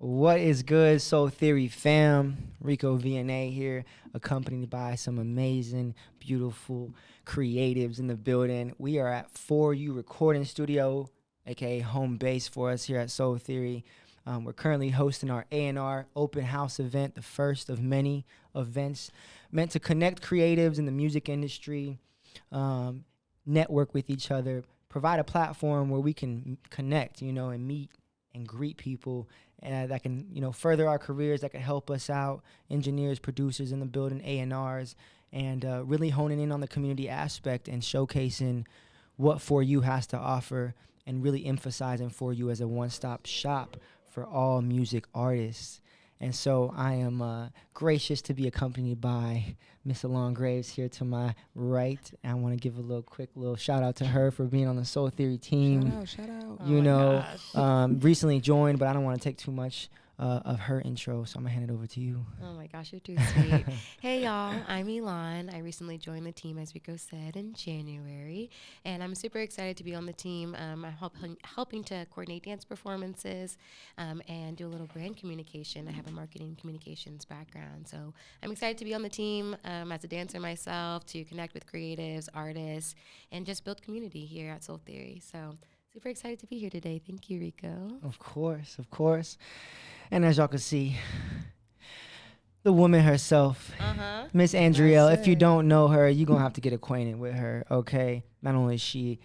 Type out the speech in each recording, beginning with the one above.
What is good, Soul Theory fam? Rico VNA here, accompanied by some amazing, beautiful creatives in the building. We are at 4U Recording Studio, aka home base for us here at Soul Theory. We're currently hosting our A&R open house event, the first of many events meant to connect creatives in the music industry, network with each other, provide a platform where we can connect, and meet and greet people that can, further our careers, that can help us out, engineers, producers in the building, A&Rs, and really honing in on the community aspect and showcasing what 4U has to offer and really emphasizing 4U as a one-stop shop for all music artists. And so I am gracious to be accompanied by Miss Alon Graves here to my right. And I want to give a quick shout out to her for being on the Soul Theory team. Shout out. Recently joined, but I don't want to take too much of her intro, so I'm gonna hand it over to you. Oh my gosh, you're too sweet. Hey y'all, I'm Elon. I recently joined the team, as Rico said, in January, and I'm super excited to be on the team. I'm helping to coordinate dance performances and do a little brand communication. I have a marketing communications background, so I'm excited to be on the team as a dancer myself, to connect with creatives, artists, and just build community here at Soul Theory. So super excited to be here today. Thank you, Rico. Of course. And as y'all can see, the woman herself, Miss Andrelle. If you don't know her, you're going to have to get acquainted with her, okay? Not only is she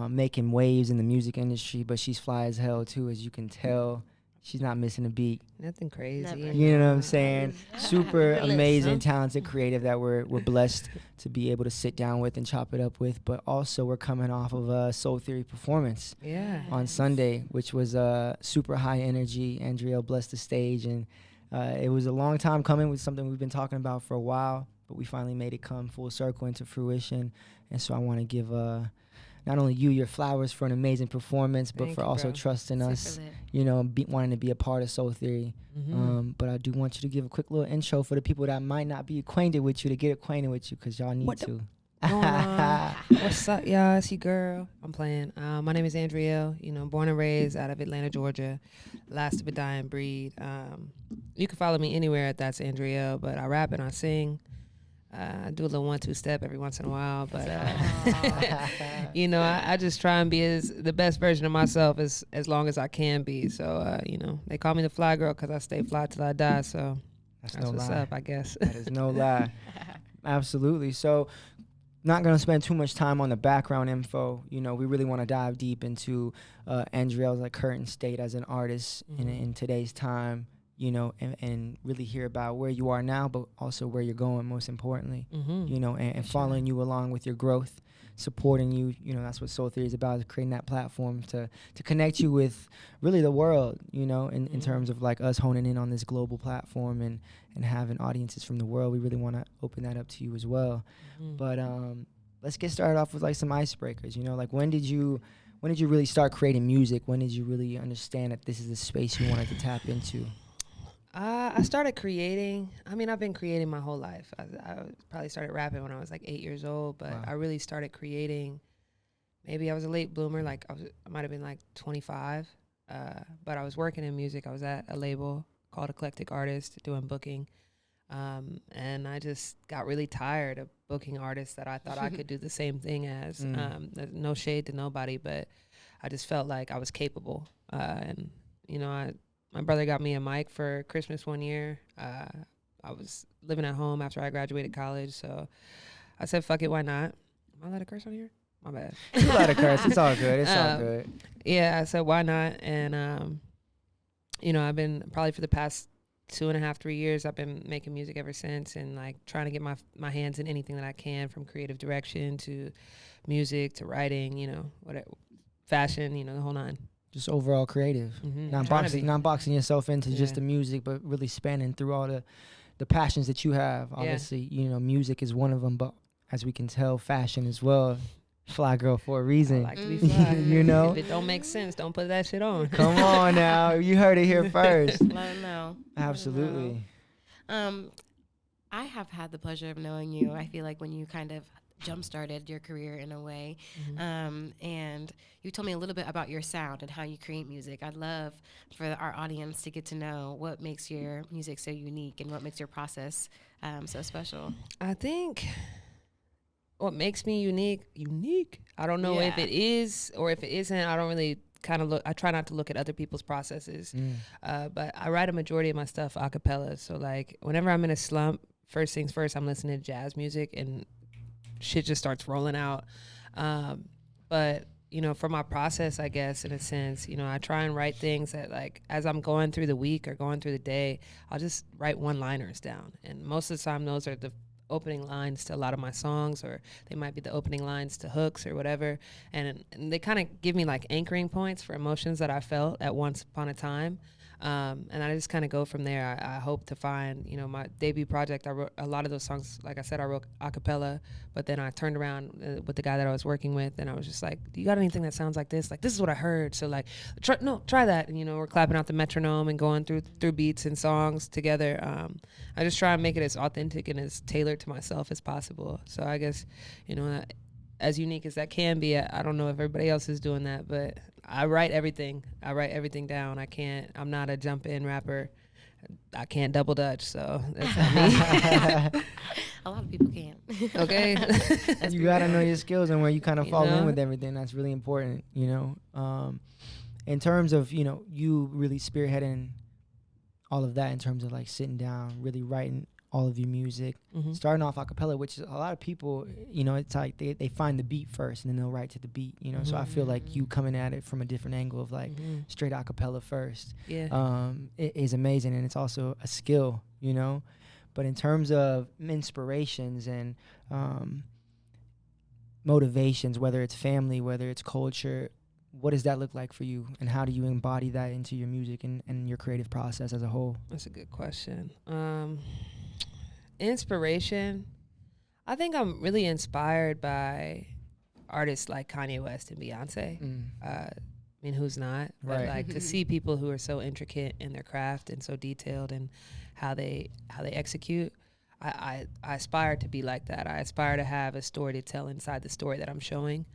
making waves in the music industry, but she's fly as hell, too, as you can tell. She's not missing a beat. Nothing crazy. Never. You know what I'm saying? Super amazing, talented, creative that we're blessed to be able to sit down with and chop it up with. But also we're coming off of a Soul Theory performance on Sunday, which was super high energy. Andrelle blessed the stage, and it was a long time coming with something we've been talking about for a while, but we finally made it come full circle into fruition. And so I want to give not only you your flowers for an amazing performance, but for also trusting us, wanting to be a part of Soul Theory. But I do want you to give a quick little intro for the people that might not be acquainted with you, to get acquainted with you, because y'all need to. What's up, y'all? It's your girl. I'm playing. My name is Andrelle, born and raised out of Atlanta, Georgia. Last of a dying breed. You can follow me anywhere at That's Andrelle, but I rap and I sing. I do a little 1-2 step every once in a while, but I just try and be the best version of myself as long as I can be. So they call me the fly girl because I stay fly till I die. So that's no what's lie. Up, I guess. That is no lie. Absolutely. So not gonna spend too much time on the background info. We really want to dive deep into Andrelle's current state as an artist in today's time. And really hear about where you are now, but also where you're going, most importantly, and following you along with your growth, supporting you. That's what Soul Theory is about, is creating that platform to connect you with really the world, in terms of us honing in on this global platform and having audiences from the world. We really want to open that up to you as well. But let's get started off with some icebreakers. When did you really start creating music? When did you really understand that this is the space you wanted to tap into? I started creating. I've been creating my whole life. I probably started rapping when I was 8 years old, but I really started creating. Maybe I was a late bloomer. I might have been 25, but I was working in music. I was at a label called Eclectic Artist doing booking, and I just got really tired of booking artists that I thought I could do the same thing as. No shade to nobody, but I just felt like I was capable, and my brother got me a mic for Christmas one year. I was living at home after I graduated college, so I said, fuck it, why not? Am I allowed to curse on here? My bad. You're allowed to curse. It's all good. It's all good. Yeah, I said, why not? And, I've been probably for the past 2.5, 3 years, I've been making music ever since, and trying to get my hands in anything that I can, from creative direction to music to writing, whatever, fashion, the whole nine. Just overall creative, not boxing yourself into just the music, but really spanning through all the passions that you have. Obviously, music is one of them, but as we can tell, fashion as well. Fly girl for a reason. I like to be fly. If it don't make sense, don't put that shit on. Come on now, you heard it here first. Let them know. Absolutely. I have had the pleasure of knowing you. I feel like when you kind of jump-started your career in a way. Mm-hmm. And you told me a little bit about your sound and how you create music. I'd love for our audience to get to know what makes your music so unique and what makes your process so special. I think what makes me unique. I don't know if it is or if it isn't. I don't really kind of look. I try not to look at other people's processes, but I write a majority of my stuff a cappella. So like whenever I'm in a slump, first things first, I'm listening to jazz music and shit just starts rolling out. But you know, for my process, I guess in a sense, you know, I try and write things that like as I'm going through the week or going through the day, I'll just write one-liners down, and most of the time those are the opening lines to a lot of my songs, or they might be the opening lines to hooks or whatever, and they kind of give me like anchoring points for emotions that I felt at once upon a time, and I just kind of go from there. I hope to find, you know, my debut project, I wrote a lot of those songs, like I said, I wrote a cappella, but then I turned around with the guy that I was working with, and I was just like, do you got anything that sounds like this? Like, this is what I heard, so like, try that. And, you know, we're clapping out the metronome and going through beats and songs together. I just try and make it as authentic and as tailored to myself as possible. So I guess, you know, as unique as that can be, I don't know if everybody else is doing that, but I write everything. I write everything down. I'm not a jump in rapper. I can't double dutch, so that's not me. A lot of people can't. Okay. You gotta know your skills and where you kind of fall in know? with everything. That's really important, you know. In terms of, you know, you really spearheading all of that in terms of like sitting down, really writing all of your music, starting off a cappella, which is a lot of people, you know, it's like they find the beat first and then they'll write to the beat, you know. So I feel like you coming at it from a different angle of like straight a cappella first, it is amazing, and it's also a skill, you know. But in terms of inspirations and motivations, whether it's family, whether it's culture, what does that look like for you, and how do you embody that into your music and your creative process as a whole? That's a good question. Inspiration, I think I'm really inspired by artists like Kanye West and Beyonce. I mean, who's not? But Right. like to see people who are so intricate in their craft and so detailed in how they execute, I aspire to be like that. I aspire to have a story to tell inside the story that I'm showing.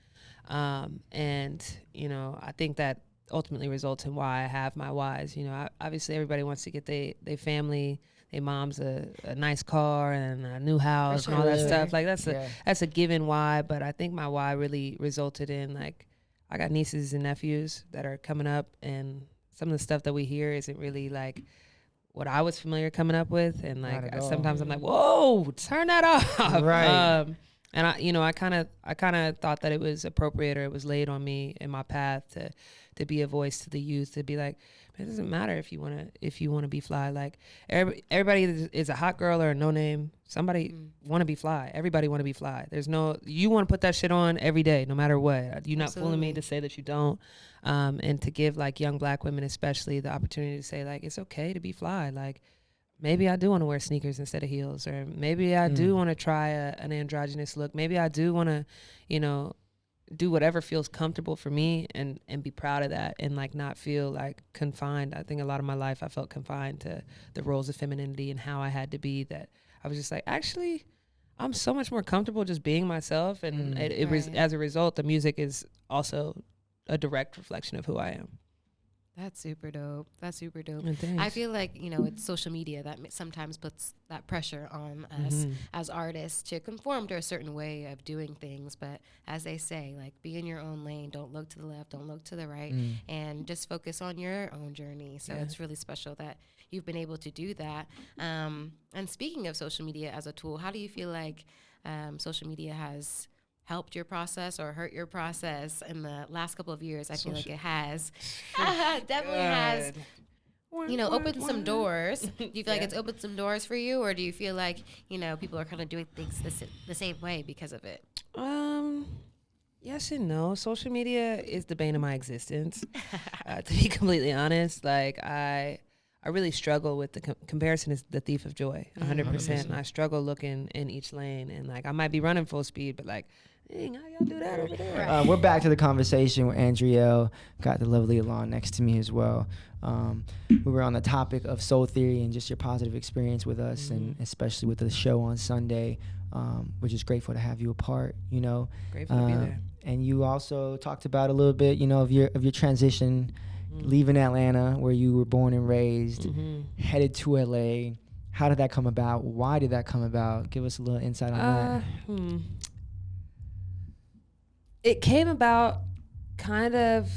And, you know, I think that ultimately results in why I have my whys. You know, obviously everybody wants to get their family, their mom's a nice car and a new house and all that stuff. Like that's a given why. But I think my why really resulted in like, I got nieces and nephews that are coming up, and some of the stuff that we hear isn't really like what I was familiar coming up with. And like sometimes I'm like, whoa, turn that off. Right. And I kind of thought that it was appropriate, or it was laid on me in my path to be a voice to the youth, to be like, it doesn't matter if you want to be fly. Like everybody is a hot girl or a no name. Somebody want to be fly. Everybody want to be fly. You want to put that shit on every day, no matter what. You're not fooling me to say that you don't. And to give like young black women especially the opportunity to say like, it's okay to be fly. Like, maybe I do want to wear sneakers instead of heels, or maybe I do want to try an androgynous look. Maybe I do want to, you know, do whatever feels comfortable for me and be proud of that, and like not feel like confined. I think a lot of my life I felt confined to the roles of femininity and how I had to be, that I was just like, actually, I'm so much more comfortable just being myself. And as a result, the music is also a direct reflection of who I am. That's super dope. Oh, I feel like, you know, it's social media that sometimes puts that pressure on us as artists to conform to a certain way of doing things. But as they say, like, be in your own lane. Don't look to the left. Don't look to the right. And just focus on your own journey. So it's really special that you've been able to do that. And speaking of social media as a tool, how do you feel like social media has helped your process or hurt your process in the last couple of years? I feel like it has. Definitely has, you know, opened some doors. Do you feel like it's opened some doors for you, or do you feel like, you know, people are kind of doing things the same way because of it? Yes and no. Social media is the bane of my existence. To be completely honest, like I I really struggle with the comparison is the thief of joy, 100%. And I struggle looking in each lane, and like I might be running full speed, but like, dang, how y'all do that over there? We're back to the conversation with Andrelle. Got the lovely Alon next to me as well. We were on the topic of soul theory and just your positive experience with us, and especially with the show on Sunday. We're just grateful to have you a part. You know, Grateful to be there. And you also talked about a little bit, you know, of your transition, leaving Atlanta where you were born and raised, headed to LA. How did that come about? Why did that come about? Give us a little insight on that. It came about kind of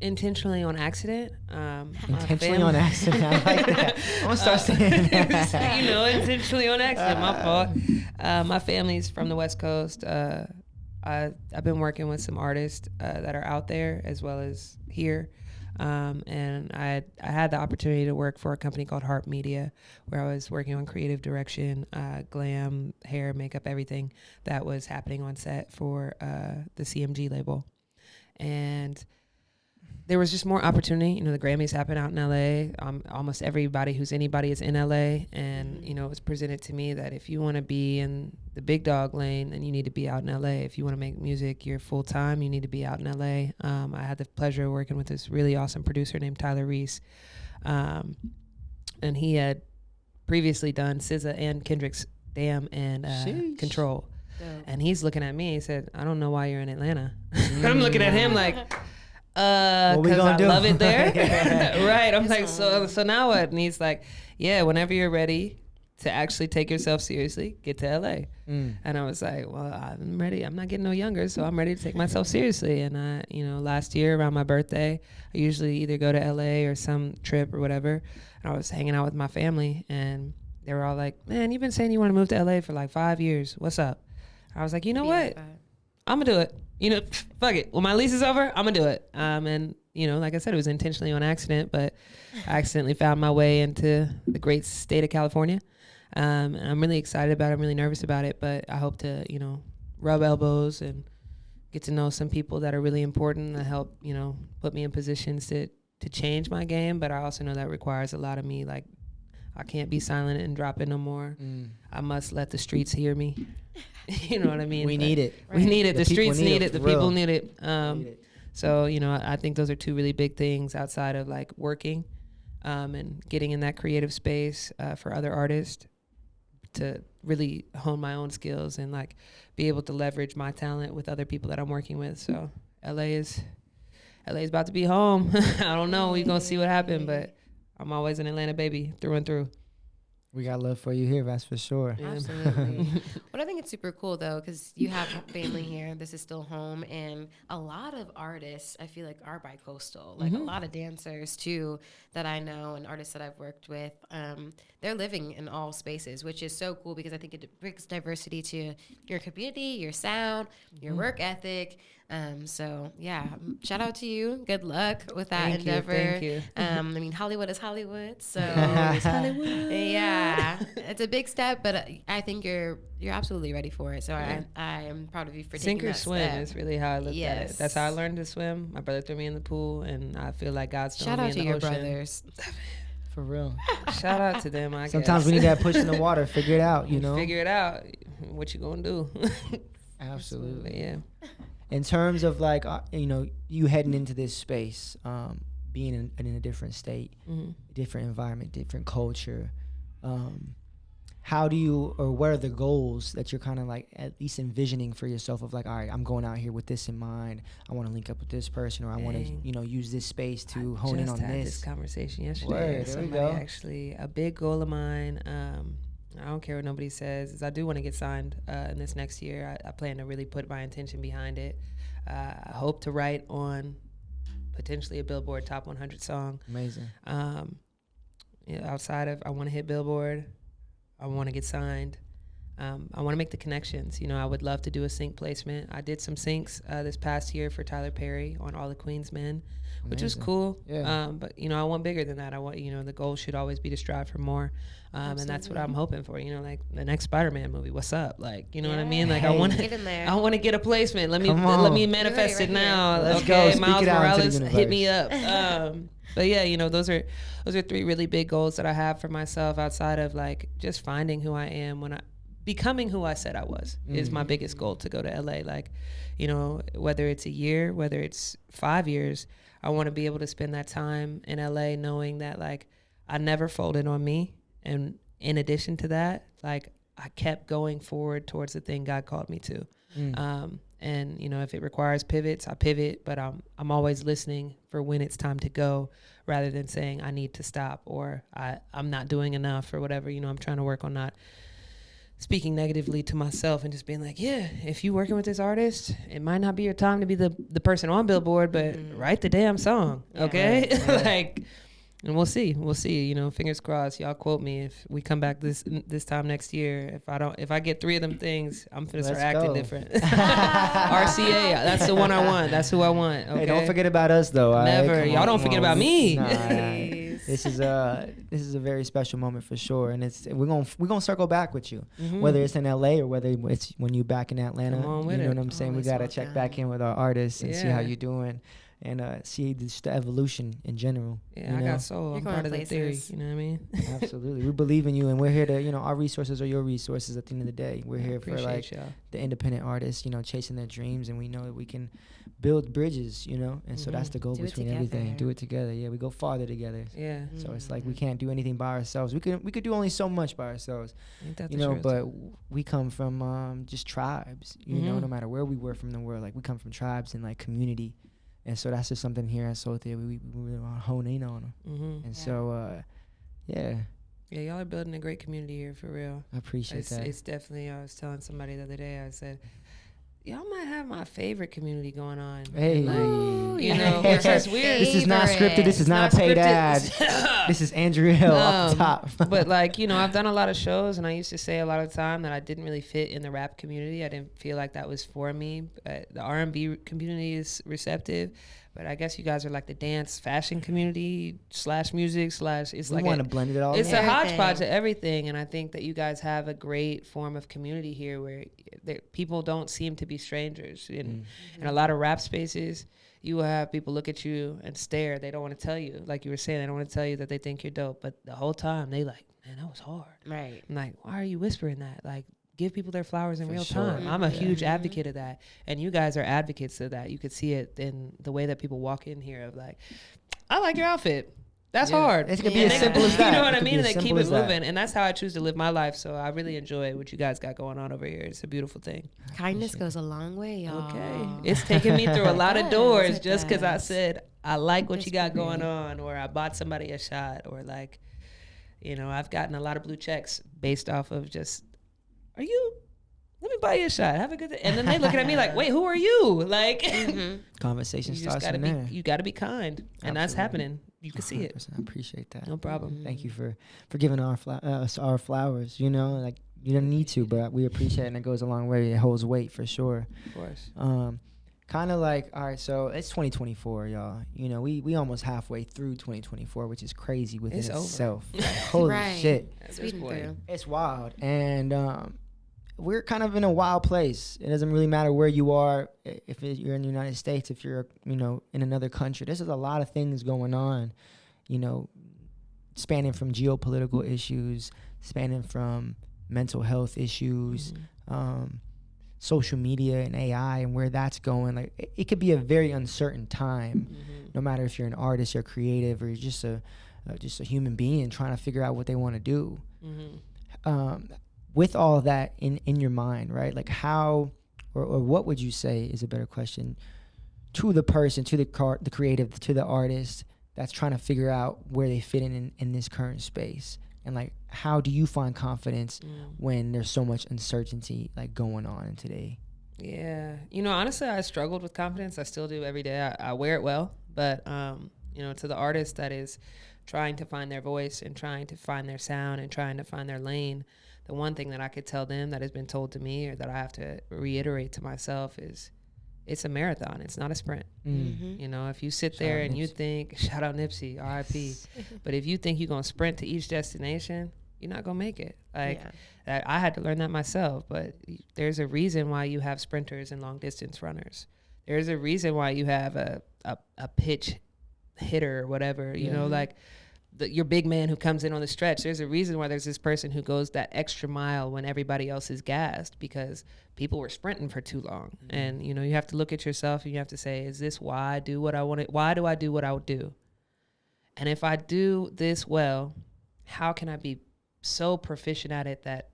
intentionally on accident. Intentionally on accident. I like that. I'm gonna start saying that. You know, intentionally on accident. My fault. My family's from the West Coast. I've been working with some artists that are out there as well as here. And I had the opportunity to work for a company called Harp Media, where I was working on creative direction, glam, hair, makeup, everything that was happening on set for the CMG label. And there was just more opportunity. You know, the Grammys happen out in LA. Almost everybody who's anybody is in LA. And, you know, it was presented to me that if you want to be in the big dog lane, then you need to be out in LA. If you want to make music, you're full time, you need to be out in LA. I had the pleasure of working with this really awesome producer named Tyler Reese. And he had previously done SZA and Kendrick's Damn and Control. Dope. And he's looking at me, he said, I don't know why you're in Atlanta. I'm looking at him like, because I love it there. Right. I'm like, so now what? And he's like, yeah, whenever you're ready to actually take yourself seriously, get to LA. And I was like, well, I'm ready. I'm not getting no younger, so I'm ready to take myself seriously. And I, you know, last year around my birthday, I usually either go to LA or some trip or whatever. And I was hanging out with my family, and they were all like, man, you've been saying you want to move to LA for like 5 years. What's up? I was like, you know what? I'm gonna do it. You know, fuck it. When my lease is over, I'm gonna do it. And you know, like I said, it was intentionally on accident, but I accidentally found my way into the great state of California. And I'm really excited about it. I'm really nervous about it, but I hope to, you know, rub elbows and get to know some people that are really important to help, you know, put me in positions to change my game. But I also know that requires a lot of me. Like, I can't be silent and drop it no more. I must let the streets hear me. You know what I mean? We need it. We need it. The streets need it. The people need it. Need it. So, you know, I think those are two really big things outside of like working and getting in that creative space for other artists to really hone my own skills and like be able to leverage my talent with other people that I'm working with. So LA is about to be home. I don't know. We're going to see what happens, but I'm always an Atlanta baby through and through. We got love for you here, that's for sure. Absolutely. But I think it's super cool, though, because you have family here. This is still home. And a lot of artists, I feel like, are bi-coastal. Like, a lot of dancers, too, that I know and artists that I've worked with, they're living in all spaces, which is so cool because I think it brings diversity to your community, your sound, your work ethic. So, yeah, shout out to you. Good luck with that endeavor. Thank you. I mean, Hollywood is Hollywood. So, Hollywood. Yeah, it's a big step, but I think you're absolutely ready for it. So I am proud of you for Sink taking or that swim step. is really how I look at it. That's how I learned to swim. My brother threw me in the pool, and I feel like God's throwing me in the ocean. Shout out to your brothers. For real. Shout out to them, I guess. Sometimes we need that push in the water. Figure it out, you know? Figure it out. What you gonna do? Absolutely. Yeah. In terms of like, you know, you heading into this space, being in a different state, different environment, different culture, how do you, or what are the goals that you're kind of like at least envisioning for yourself of like, all right, I'm going out here with this in mind. I want to link up with this person, or I want to, you know, use this space to hone in on had this. This conversation yesterday. Word, there we go. Actually, a big goal of mine. I don't care what nobody says. Is I do want to get signed in this next year. I plan to really put my intention behind it. I hope to write on potentially a Billboard Top 100 song. Amazing. You know, outside of I want to hit Billboard, I want to get signed. I want to make the connections. You know, I would love to do a sync placement. I did some syncs this past year for Tyler Perry on All the Queen's Men, which was cool. Yeah. But, you know, I want bigger than that. I want, you know, the goal should always be to strive for more. And that's what I'm hoping for. You know, like the next Spider-Man movie. What's up? Like, you know what I mean? Like, I want to get a placement. Let me manifest it now. Let's okay, go. Miles Speak it out into Morales, the hit me universe. up. But yeah, you know, those are 3 really big goals that I have for myself outside of like just finding who I am becoming who I said I was is my biggest goal to go to LA. Like, you know, whether it's a year, whether it's 5 years, I want to be able to spend that time in LA knowing that like I never folded on me. And in addition to that, like I kept going forward towards the thing God called me to. And, you know, if it requires pivots, I pivot, but I'm always listening for when it's time to go rather than saying I need to stop or I'm not doing enough or whatever. You know, I'm trying to work on not speaking negatively to myself and just being like, yeah, if you working with this artist, it might not be your time to be the person on Billboard, but write the damn song, okay? Like, and we'll see, you know, fingers crossed. Y'all quote me if we come back this time next year. If I get 3 of them things, I'm finna start acting different. RCA, that's the one I want. That's who I want. Okay? Hey, don't forget about us though. Never. Right? Y'all don't forget about me. Nah. This is a very special moment for sure, and we're gonna circle back with you, whether it's in LA or whether it's when you back in Atlanta. Come on with you know it. what I'm saying? We gotta check back in with our artists and see how you're doing, and see the evolution in general. Yeah, you know? I got soul. I'm part of the theory. You know what I mean? Absolutely, we believe in you, and we're here to, you know, our resources are your resources. At the end of the day, we're here for like the independent artists, you know, chasing their dreams, and we know that we can build bridges, you know, and so that's the goal between everything. Do it together. Yeah, we go farther together. Yeah. So it's like we can't do anything by ourselves. We could do only so much by ourselves, you know. But we come from just tribes, you know. No matter where we were from the world, like we come from tribes and like community, and so that's just something here at Soul Theory we really want to hone in on them. And so yeah, y'all are building a great community here for real. I appreciate that. It's definitely. I was telling somebody the other day. I said, y'all might have my favorite community going on. Hey, like, you know, which is weird. This is not scripted. This is not a paid ad. This is Andrelle off the top. But like, you know, I've done a lot of shows, and I used to say a lot of the time that I didn't really fit in the rap community. I didn't feel like that was for me. But the R&B community is receptive. But I guess you guys are like the dance fashion community / music / it's we like want to blend it all. It's a hodgepodge of everything, and I think that you guys have a great form of community here where people don't seem to be strangers. In a lot of rap spaces, you will have people look at you and stare. They don't want to tell you, like you were saying, they don't want to tell you that they think you're dope, but the whole time they like, man, that was hard. Right. I'm like, why are you whispering that? Like, give people their flowers in real sure. time. I'm a huge advocate of that. And you guys are advocates of that. You could see it in the way that people walk in here of like, I like your outfit. That's hard. It's going to be as simple as that. You know what I mean? And they keep it moving. That. And that's how I choose to live my life. So I really enjoy what you guys got going on over here. It's a beautiful thing. Kindness goes a long way, y'all. Okay. It's taken me through a lot of doors just because I said, I like what you got going on, or I bought somebody a shot, or like, you know, I've gotten a lot of blue checks based off of just, let me buy you a shot. Have a good day. And then they looking at me like, wait, who are you? Like, conversation starts from there. You got to be kind. And that's happening. You can see it. I appreciate that. No problem. Thank you for giving us our flowers. You know, like you don't need to, but we appreciate it, and it goes a long way. It holds weight for sure. Of course. Kind of like, all right, so it's 2024, y'all. You know, we almost halfway through 2024, which is crazy within itself. Like, holy shit. It's wild. And we're kind of in a wild place. It doesn't really matter where you are, if you're in the United States, if you're, you know, in another country. There's a lot of things going on, you know, spanning from geopolitical issues, spanning from mental health issues, social media and AI and where that's going. Like it could be a very uncertain time, no matter if you're an artist or creative or you're just a human being trying to figure out what they want to do. With all of that in your mind, right? Like how, or what would you say is a better question to the person, to the creative, to the artist that's trying to figure out where they fit in this current space? And like, how do you find confidence when there's so much uncertainty like going on today? Yeah. You know, honestly, I struggled with confidence. I still do every day. I wear it well, but you know, to the artist that is trying to find their voice and trying to find their sound and trying to find their lane, the one thing that I could tell them that has been told to me or that I have to reiterate to myself is it's a marathon. It's not a sprint. You know, if you sit there and you think, shout out Nipsey, RIP, but if you think you're going to sprint to each destination, you're not going to make it. Like that, I had to learn that myself, but there's a reason why you have sprinters and long distance runners. There's a reason why you have a pitch hitter or whatever, you know, like your big man who comes in on the stretch. There's a reason why there's this person who goes that extra mile when everybody else is gassed, because people were sprinting for too long. And, you know, you have to look at yourself and you have to say, is this why I do what I want to, why do I do what I would do? And if I do this well, how can I be so proficient at it that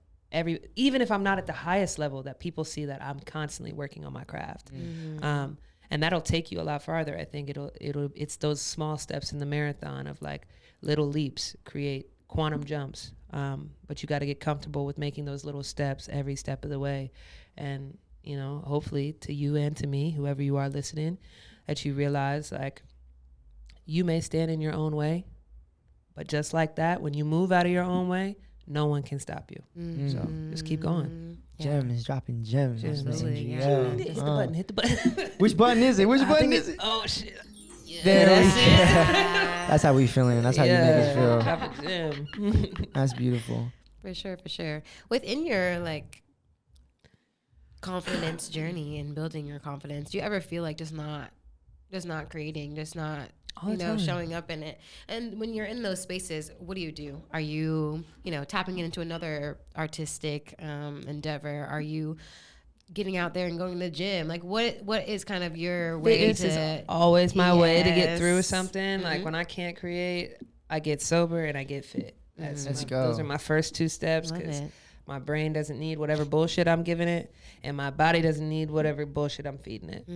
even if I'm not at the highest level, that people see that I'm constantly working on my craft. And that'll take you a lot farther. I think it's those small steps in the marathon of like little leaps create quantum jumps. But you got to get comfortable with making those little steps every step of the way. And, you know, hopefully to you and to me, whoever you are listening, that you realize like you may stand in your own way, but just like that, when you move out of your own way, no one can stop you. So just keep going. Gems, dropping gems. Hit the button, hit the button. Which button is it? Which button is it? Oh, shit. Yeah, that's how we feeling. That's how you make us feel. Drop a gem. That's beautiful. For sure. Within your like confidence journey and building your confidence, do you ever feel like just not creating, just not showing up in it? And when you're in those spaces, what do? Are you, tapping into another artistic endeavor? Are you getting out there and going to the gym? Like what is kind of your way Fitness to... is always my way to get through something. Like when I can't create, I get sober and I get fit. Let's go. Those are my first two steps, because my brain doesn't need whatever bullshit I'm giving it, and my body doesn't need whatever bullshit I'm feeding it.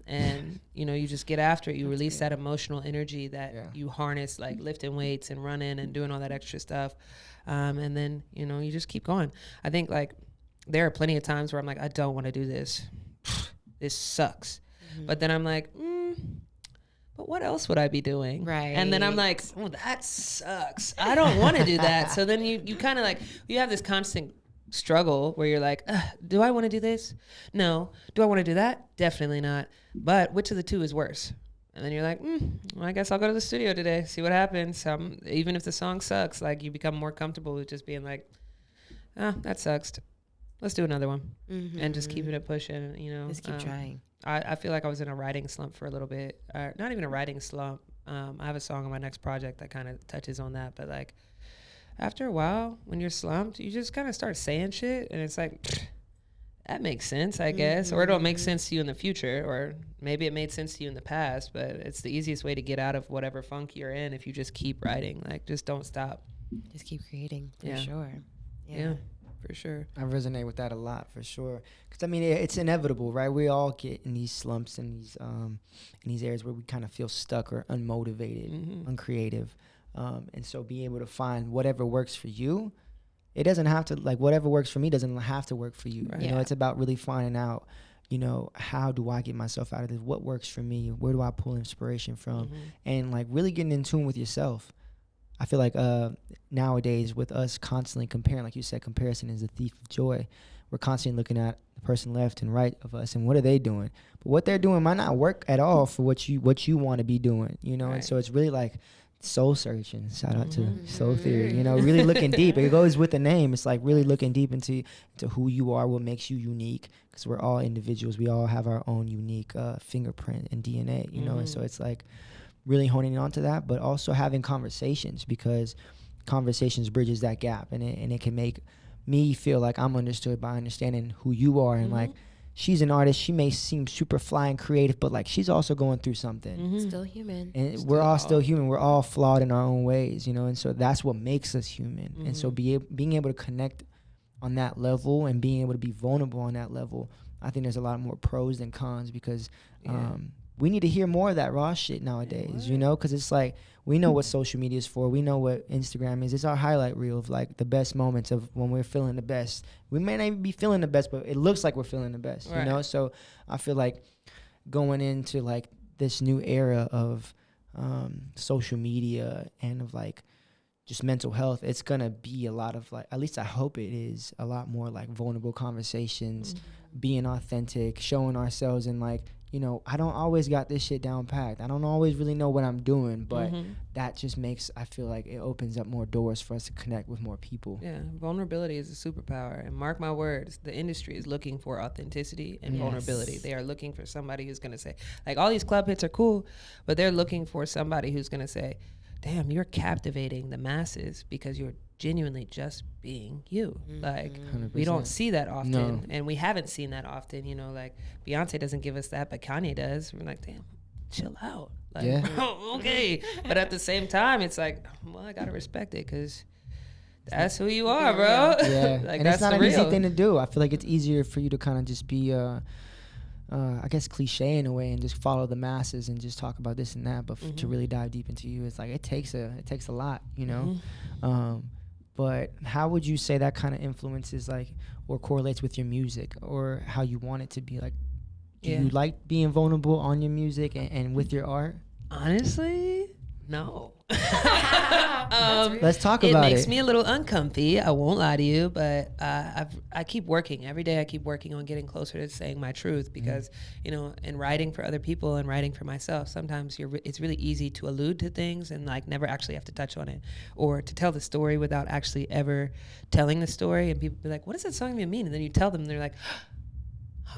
And you just get after it. You release that emotional energy that you harness, like lifting weights and running and doing all that extra stuff. And then, you just keep going. I think like there are plenty of times where I'm like, I don't want to do this. This sucks. But then I'm like, but what else would I be doing? Right. And then I'm like, oh, that sucks. I don't want to do that. So then you kind of like, you have this constant struggle where you're like, do I want to do this? No. Do I want to do that? Definitely not. But which of the two is worse? And then you're like, well, I guess I'll go to the studio today, see what happens. Even if the song sucks, like you become more comfortable with just being like, that sucks. Let's do another one. And just keeping it pushing, Just keep trying. I feel like I was in a writing slump for a little bit. Not even a writing slump. I have a song on my next project that kind of touches on that. But like after a while, when you're slumped, you just kind of start saying shit. And it's like, that makes sense, I guess. Or it'll make sense to you in the future. Or maybe it made sense to you in the past. But it's the easiest way to get out of whatever funk you're in if you just keep writing. Like, just don't stop. Just keep creating, for sure. Yeah. For sure. I resonate with that a lot, for sure. Because, I mean, it's inevitable, right? We all get in these slumps and these areas where we kind of feel stuck or unmotivated, uncreative. And so being able to find whatever works for you, it doesn't have to, like, whatever works for me doesn't have to work for you. Right. It's about really finding out, how do I get myself out of this? What works for me? Where do I pull inspiration from? And, like, really getting in tune with yourself. I feel like nowadays with us constantly comparing, like you said, comparison is the thief of joy. We're constantly looking at the person left and right of us and what are they doing? But what they're doing might not work at all for what you want to be doing, Right. And so it's really like soul searching. Shout out to Soul Theory, really looking deep. It goes with the name. It's like really looking deep into who you are, what makes you unique, because we're all individuals. We all have our own unique fingerprint and DNA, and so it's like really honing on to that, but also having conversations, because conversations bridges that gap, and it can make me feel like I'm understood by understanding who you are. And like, she's an artist, she may seem super fly and creative, but like she's also going through something. Still human. And we're all still human. We're all flawed in our own ways, and so that's what makes us human. And so being able to connect on that level and being able to be vulnerable on that level, I think there's a lot more pros than cons, because we need to hear more of that raw shit nowadays, because it's like, we know what social media is for. We know what Instagram is. It's our highlight reel of like the best moments of when we're feeling the best. We may not even be feeling the best, but it looks like we're feeling the best, So I feel like going into like this new era of social media and of like just mental health, it's gonna be a lot of like, at least I hope it is, a lot more like vulnerable conversations, being authentic, showing ourselves, and like, you know, I don't always got this shit down packed. I don't always really know what I'm doing, but that just makes, I feel like it opens up more doors for us to connect with more people. Yeah, vulnerability is a superpower. And mark my words, the industry is looking for authenticity and vulnerability. They are looking for somebody who's going to say, like, all these club hits are cool, but they're looking for somebody who's going to say, damn, you're captivating the masses because you're genuinely just being you. Like 100%. we don't see that often. No. And we haven't seen that often, you know, like Beyonce doesn't give us that, but Kanye does. We're like, damn, chill out. Like, okay. But at the same time, it's like, well, I gotta respect it because that's who you are, bro. Yeah. Like, and that's it's not the an easy real thing to do. I feel like it's easier for you to kind of just be I guess cliche in a way and just follow the masses and just talk about this and that, but to really dive deep into you, it's like it takes a lot, you know. But how would you say that kind of influences like or correlates with your music or how you want it to be? Like, do you like being vulnerable on your music and with your art? Honestly, no. Let's talk about it. It makes me a little uncomfy. I won't lie to you, but I keep working every day. I keep working on getting closer to saying my truth because, you know, in writing for other people and writing for myself, sometimes it's really easy to allude to things and like never actually have to touch on it, or to tell the story without actually ever telling the story. And people be like, "What does that song even mean?" And then you tell them, and they're like,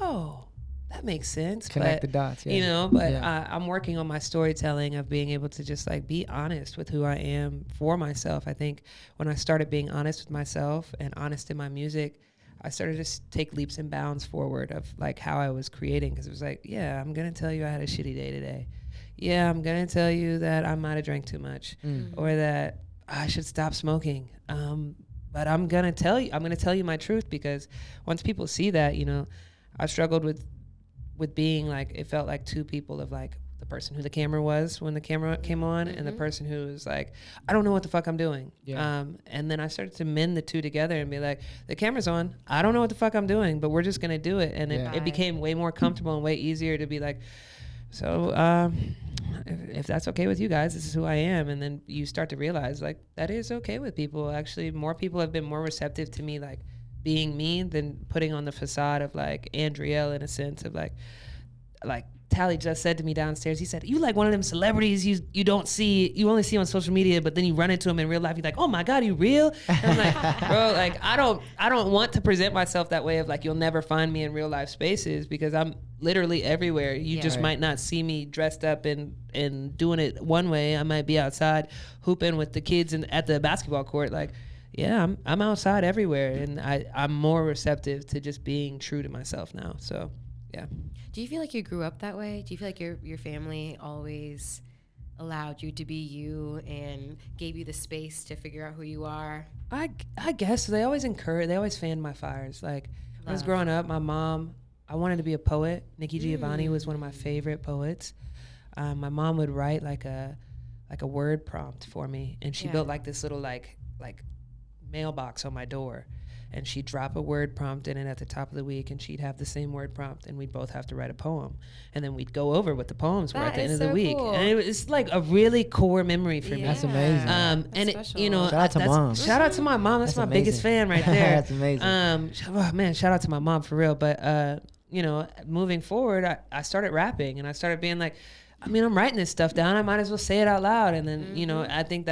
"Oh, that makes sense." Connect the dots, you know, but I'm working on my storytelling of being able to just like be honest with who I am for myself. I think when I started being honest with myself and honest in my music, I started to just take leaps and bounds forward of like how I was creating. Because it was like, yeah, I'm going to tell you I had a shitty day today. Yeah, I'm going to tell you that I might have drank too much or that I should stop smoking. But I'm going to tell you my truth, because once people see that, you know, I struggled with being like, it felt like two people of like the person who the camera was when the camera came on and the person who was like, I don't know what the fuck I'm doing. And then I started to mend the two together and be like, the camera's on, I don't know what the fuck I'm doing, but we're just going to do it. And it became way more comfortable and way easier to be like, so if that's okay with you guys, this is who I am. And then you start to realize like that is okay with people. Actually, more people have been more receptive to me like being me than putting on the facade of like Andrelle, in a sense of like Tally just said to me downstairs, he said, you like one of them celebrities you only see on social media, but then you run into him in real life, you're like, oh my God, you real? And I'm like, bro, like I don't want to present myself that way of like, you'll never find me in real life spaces, because I'm literally everywhere. You just might not see me dressed up and doing it one way. I might be outside hooping with the kids at the basketball court. Like, yeah, I'm outside everywhere, and I'm more receptive to just being true to myself now. So, yeah. Do you feel like you grew up that way? Do you feel like your family always allowed you to be you and gave you the space to figure out who you are? I guess they always fanned my fires. Like when I was growing up, my mom, I wanted to be a poet. Nikki Giovanni was one of my favorite poets. My mom would write like a word prompt for me, and she built like this little like mailbox on my door, and she'd drop a word prompt in it at the top of the week, and she'd have the same word prompt, and we'd both have to write a poem, and then we'd go over what the poems were at the end of the week. Cool. And it's like a really core memory for me. That's amazing. And it, you know, shout out to mom. Shout out to my mom. That's my amazing. biggest fan right there. That's amazing. Oh man, shout out to my mom for real. But you know, moving forward, I started rapping, and I started being like, I mean, I'm writing this stuff down, I might as well say it out loud. And then you know, I think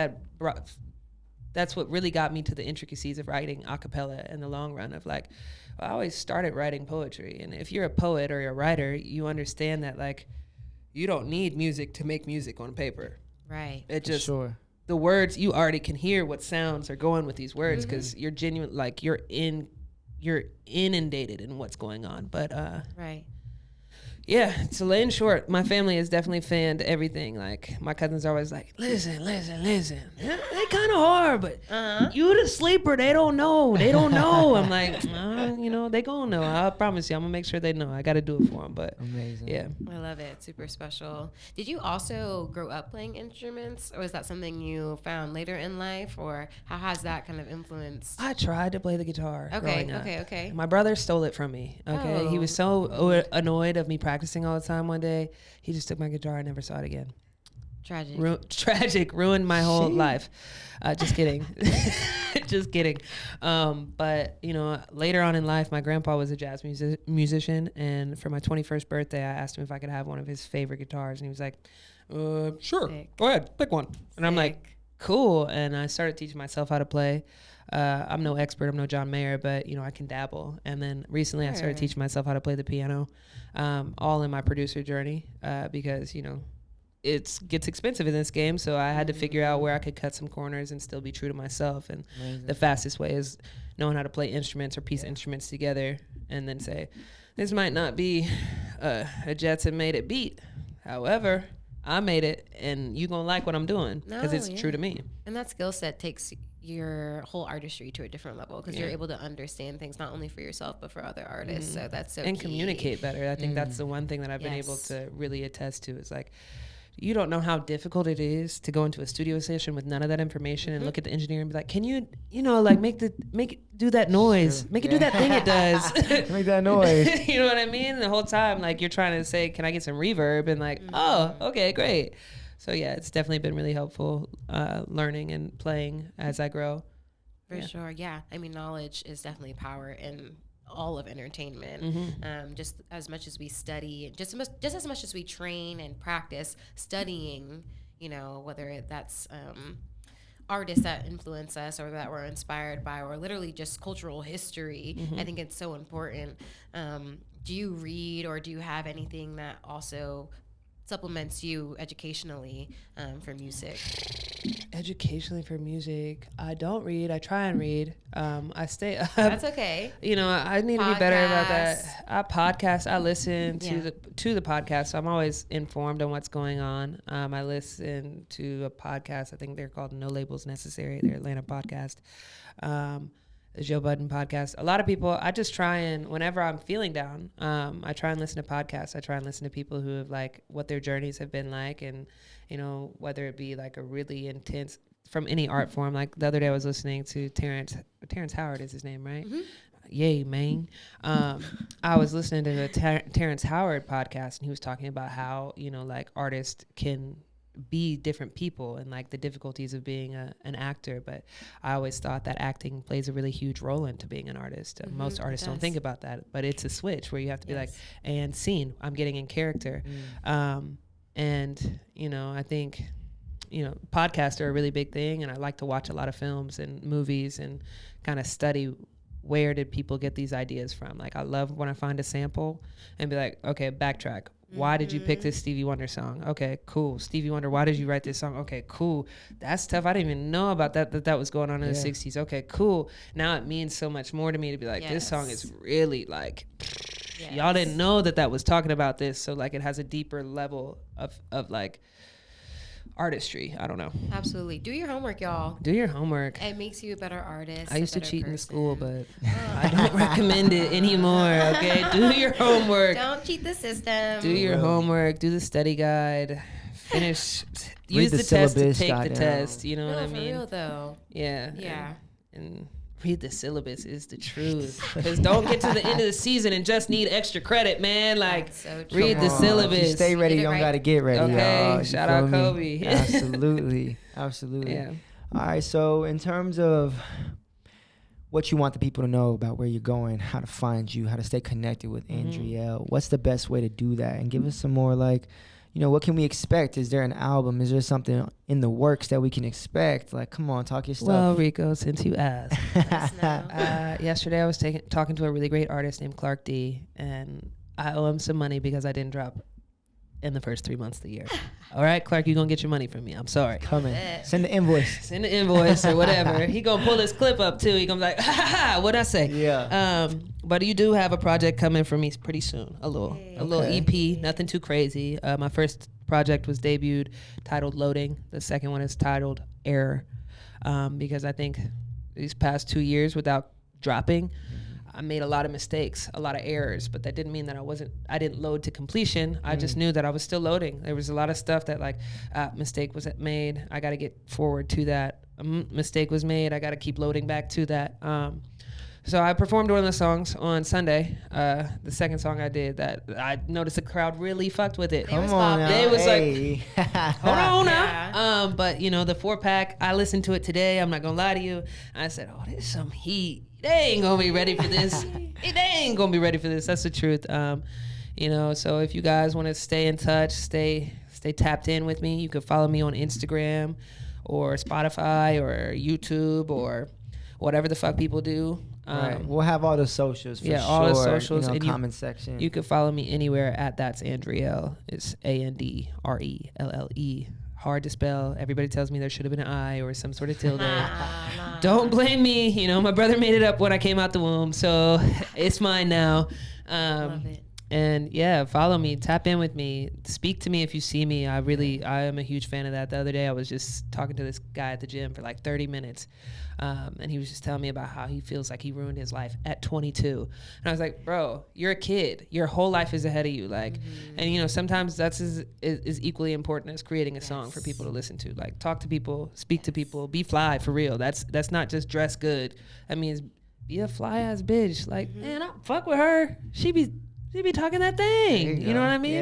that's what really got me to the intricacies of writing a cappella in the long run of like, I always started writing poetry. And if you're a poet or you're a writer, you understand that like, you don't need music to make music on paper. Right. It just, the words, you already can hear what sounds are going with these words, because you're genuine, like you're inundated in what's going on. But right. Yeah, to lay in short, my family has definitely fanned everything. Like, my cousins are always like, listen. They kind of hard, but you the sleeper, they don't know. I'm like, you know, they gonna know. I promise you, I'm gonna make sure they know. I gotta do it for them, but amazing. Yeah. I love it. Super special. Did you also grow up playing instruments, or was that something you found later in life, or how has that kind of influenced? I tried to play the guitar growing up. Okay. My brother stole it from me, okay? He was so annoyed of me practicing all the time one day. He just took my guitar and never saw it again. Tragic. Ruined my whole life. Just kidding. Just kidding. But, you know, later on in life, my grandpa was a jazz musician. And for my 21st birthday, I asked him if I could have one of his favorite guitars. And he was like, sure. Sick. Go ahead. Pick one. And I'm like, cool. And I started teaching myself how to play. I'm no expert. I'm no John Mayer, but, you know, I can dabble. And then recently I started teaching myself how to play the piano, all in my producer journey, because, you know, it gets expensive in this game. So I had to figure out where I could cut some corners and still be true to myself. And the fastest way is knowing how to play instruments or piece instruments together and then say, this might not be a Jetson made it beat. However, I made it, and you gonna like what I'm doing because it's true to me. And that skill set takes your whole artistry to a different level because you're able to understand things not only for yourself but for other artists. So that's so and key. Communicate better. I think that's the one thing that I've been able to really attest to is like, you don't know how difficult it is to go into a studio session with none of that information and look at the engineer and be like, can you know, like make it do that noise, make it do that thing it does. Make that noise. You know what I mean? The whole time, like you're trying to say, can I get some reverb? And like, oh, okay, great. So yeah, it's definitely been really helpful learning and playing as I grow. For sure, yeah. I mean, knowledge is definitely power in all of entertainment. Just as much as we study, just as much as we train and practice studying, you know, whether that's artists that influence us or that we're inspired by, or literally just cultural history. I think it's so important. Do you read, or do you have anything that also supplements you educationally for music? Educationally for music, I don't read. I try and read. I stay up. That's okay. You know, I need to be better about that. I podcast. I listen to the podcast, so I'm always informed on what's going on. I listen to a podcast. I think they're called No Labels Necessary. They're Atlanta podcast. The Joe Budden podcast. A lot of people, I just try and, whenever I'm feeling down, I try and listen to podcasts. I try and listen to people who have like what their journeys have been like, and, you know, whether it be like a really intense, from any art form. Like the other day I was listening to Terrence Howard is his name, right? Yay, man. I was listening to the Terrence Howard podcast, and he was talking about how, you know, like artists can be different people and like the difficulties of being an actor. But I always thought that acting plays a really huge role into being an artist. Most artists don't think about that, but it's a switch where you have to be like, and scene, I'm getting in character. And, you know, I think, you know, podcasts are a really big thing, and I like to watch a lot of films and movies and kind of study where did people get these ideas from. Like I love when I find a sample and be like, okay, backtrack. Why did you pick this Stevie Wonder song? Okay, cool. Stevie Wonder, why did you write this song? Okay, cool. That's tough. I didn't even know about that was going on in the 60s. Okay, cool. Now it means so much more to me to be like, this song is really like, y'all didn't know that was talking about this. So like it has a deeper level of like artistry. I don't know. Absolutely. Do your homework, y'all. Do your homework. It makes you a better artist. I used to cheat in school, but I don't recommend it anymore, okay? Do your homework. Don't cheat the system. Do your homework. Do the study guide. Finish. Use the test to take the test. You know what I mean? For real, though. Yeah. Yeah. And read the syllabus is the truth. Because don't get to the end of the season and just need extra credit, man. Like, so read the syllabus. If you stay ready, you don't got to get ready. Okay, y'all. Shout out Kobe. Absolutely. Yeah. All right, so in terms of what you want the people to know about where you're going, how to find you, how to stay connected with Andrelle, what's the best way to do that? And give us some more, like, you know, what can we expect? Is there an album? Is there something in the works that we can expect? Like, come on, talk your stuff. Well, Rico, since you asked. Yesterday I was talking to a really great artist named Clark D, and I owe him some money because I didn't drop in the first 3 months of the year. All right, Clark, you're going to get your money from me. I'm sorry. Coming. Send the invoice. Send the invoice or whatever. He going to pull his clip up, too. He going to be like, ha, ha, ha, what'd I say? Yeah. But you do have a project coming for me pretty soon. A little EP, nothing too crazy. My first project was debuted titled Loading. The second one is titled Error. Because I think these past 2 years without dropping, I made a lot of mistakes, a lot of errors, but that didn't mean that I didn't load to completion. I just knew that I was still loading. There was a lot of stuff that like, mistake was made. I got to get forward to that. Mistake was made. I got to keep loading back to that. So I performed one of the songs on Sunday. The second song I did that I noticed the crowd really fucked with it. Come on now. They was hey. like, hold on Yeah. now. But you know, the 4-pack, I listened to it today. I'm not gonna lie to you. I said, oh, this is some heat. They ain't gonna be ready for this. They ain't gonna be ready for this. That's the truth. You know, so if you guys want to stay in touch, stay tapped in with me, you can follow me on Instagram or Spotify or YouTube or whatever the fuck people do. Right. We'll have all the socials for sure. all the socials. You know, and comment section. You can follow me anywhere at That's Andrelle. It's ANDRELLE. Hard to spell. Everybody tells me there should have been an I or some sort of tilde. Don't blame me. You know, my brother made it up when I came out the womb, so it's mine now. Love it. And yeah, follow me, tap in with me, speak to me if you see me. I am a huge fan of that. The other day I was just talking to this guy at the gym for like 30 minutes. And he was just telling me about how he feels like he ruined his life at 22. And I was like, bro, you're a kid. Your whole life is ahead of you. Like, and you know, sometimes that's is equally important as creating a song for people to listen to. Like, talk to people, speak to people, be fly for real. That's not just dress good. That means be a fly ass bitch. Like, man, I fuck with her. She be talking that thing. You know what I mean?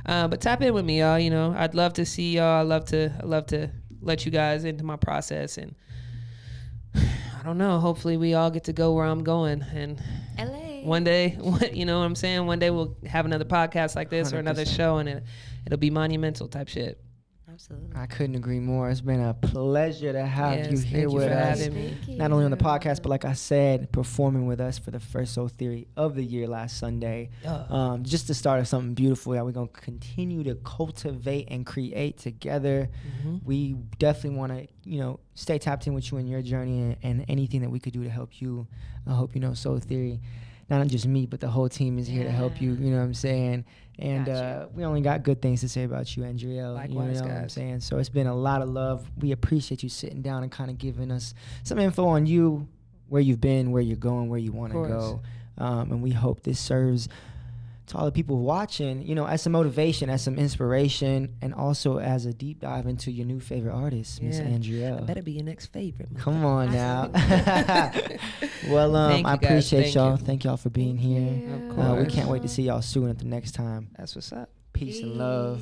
Yeah. But tap in with me, y'all. You know, I'd love to see y'all. I love to let you guys into my process. And I don't know. Hopefully we all get to go where I'm going. And LA. one day, you know what I'm saying? One day we'll have another podcast like this 100%. Or another show, and it'll be monumental type shit. Absolutely. I couldn't agree more. It's been a pleasure to have you here with us. You. Not only on the podcast, but like I said, performing with us for the first Soul Theory of the year last Sunday. Just the start of something beautiful that we're going to continue to cultivate and create together. We definitely want to, you know, stay tapped in with you in your journey and anything that we could do to help you. I hope you know Soul Theory. Not just me, but the whole team is here to help you. You know what I'm saying? And we only got good things to say about you, Andrelle. Likewise, you know guys. what I'm saying? So it's been a lot of love. We appreciate you sitting down and kind of giving us some info on you, where you've been, where you're going, where you want to go. And we hope this serves to all the people watching, you know, as some motivation, as some inspiration, and also as a deep dive into your new favorite artist, Miss Andrelle. I better be your next favorite. Come on now. Well, I appreciate y'all. Thank y'all for being here. Of course. We can't wait to see y'all soon at the next time. That's what's up. Peace and love.